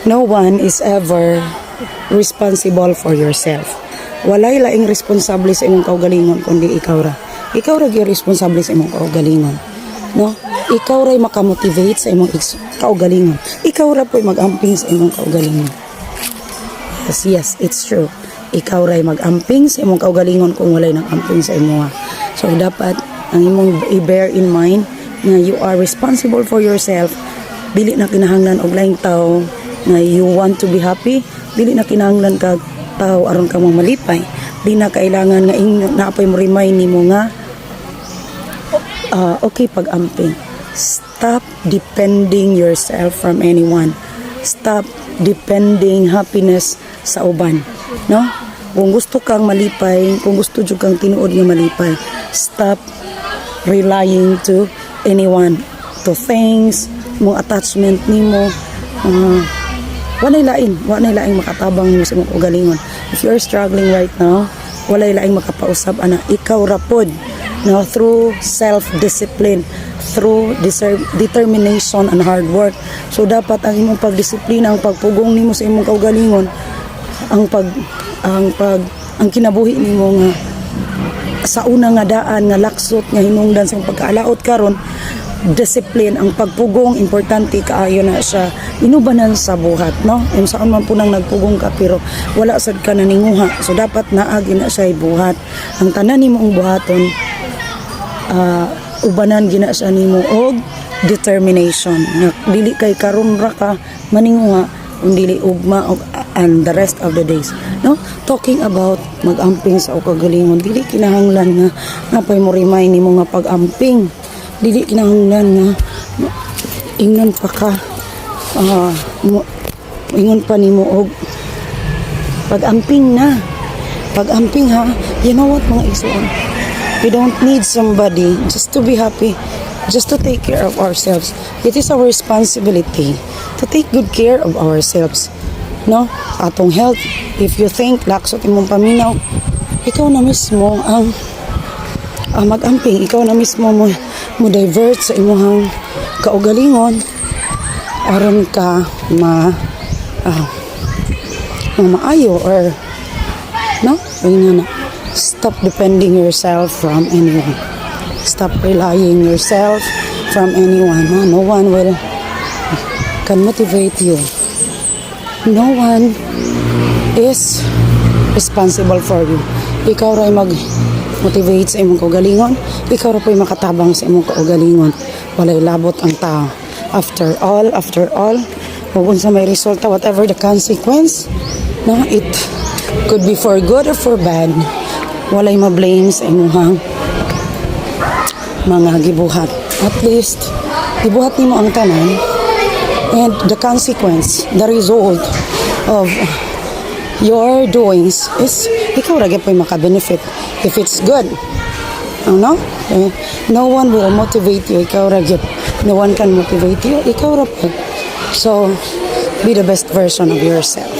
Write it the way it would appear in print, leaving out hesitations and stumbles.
No one is ever responsible for yourself. Walay laing responsable sa imong kaugalingon kundi ikaw ra. Ikaw ra gyud responsable sa imong kaugalingon. No? Ikaw ra makamotivate sa imong kaugalingon. Ikaw ra po'y mag-amping sa imong kaugalingon. Yes, it's true. Ikaw ra mag-amping sa imong kaugalingon kung walay nang amping sa imo. So dapat ang imong i-bear in mind na you are responsible for yourself. Dili na kinahanglan og laing tao nga you want to be happy, dili na kinahanglan kag tao aron ka mo malipay. Di na kailangan nga naapay mo remind nimo nga okay pag-amping. Stop depending yourself from anyone. Stop depending happiness sa uban, no? Kung gusto kang malipay, kung gusto jud kang tinuod nga malipay, stop relying to anyone, to things, mong attachment nimo. Walay laing makatabang nimo sa imong kaugalingon. If you're struggling right now, walay laing makapausab ana, ikaw ra pod, no, through self-discipline, through determination and hard work. So dapat ang imong pagdisiplina, ang pagpugong nimo sa imong kaugalingon, ang kinabuhi nimo nga sa una nga daan nga laksot nga hinungdan sa pagkaalaot karon, discipline, ang pagpugong importante kaayo na siya inubanan sa buhat, no? Yung saan man po nang nagpugong ka pero wala sad ka naninguha, so dapat naagi na siya buhat. Ang tanan nimo ang buhaton, ubanan gina siya nimo og determination nga dili kay karon ra ka maninguha kung dili ugma og and the rest of the days, no? Talking about mag-amping sa kaugalingon, dili kinahanglan nga napay mo remind nimo nga pag-amping, dili kinahanglan nga ingon pa ka ingon pa nimo og pag-amping na. Pag-amping ha, you know what mga igsoon, we don't need somebody just to be happy, just to take care of ourselves. It is our responsibility to take good care of ourselves, no? Atong health, if you think laksot imong paminaw, ikaw na mismo ang mag-amping, ikaw na mismo mo divert sa imong kaugalingon aron ka maayo or no? Ayun na. Stop depending yourself from anyone. Stop relying yourself from anyone. No one can motivate you. No one is responsible for you. Ikaw ray mag-motivate sa imong kaugalingon. Ikaw ray makatabang sa imong kaugalingon. Walay labot ang tao. After all, kung unsa may resulta, whatever the consequence, no, it could be for good or for bad. Walay ma-blame sa imong mga gibuhat. At least, gibuhat nimo ang tanan, and the consequence, the result of your doings is ikaw ra gyud maka-benefit if it's good. No? No one will motivate you. Ikaw ra gyud. No one can motivate you. Ikaw ra po. So, be the best version of yourself.